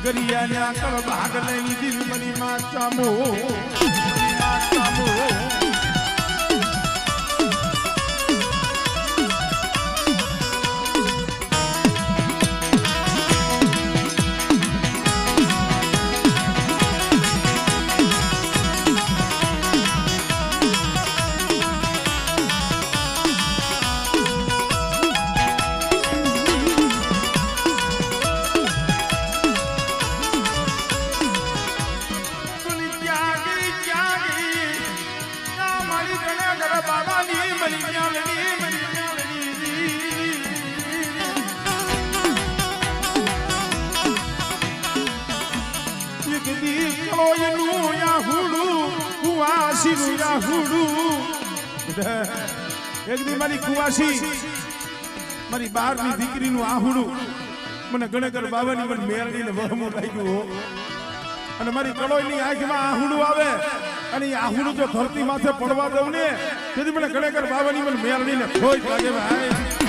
गरिया कर भाग लेनी दिल मनी माँ चामो माँ चामो एक दी मारी कुवासी मारी 12મી દીકરીનું આહુડું મને ગણેકર બાવાની મને મેળવીને વહમો લાગ્યું હો અને મારી કળોઈની આંખમાં આહુડું આવે અને એ આહુડું જો ધરતી માથે પડવા દઉં ને તેથી મને ગણેકર બાવાની મને મેળવીને ખોઈ લાગે ભાઈ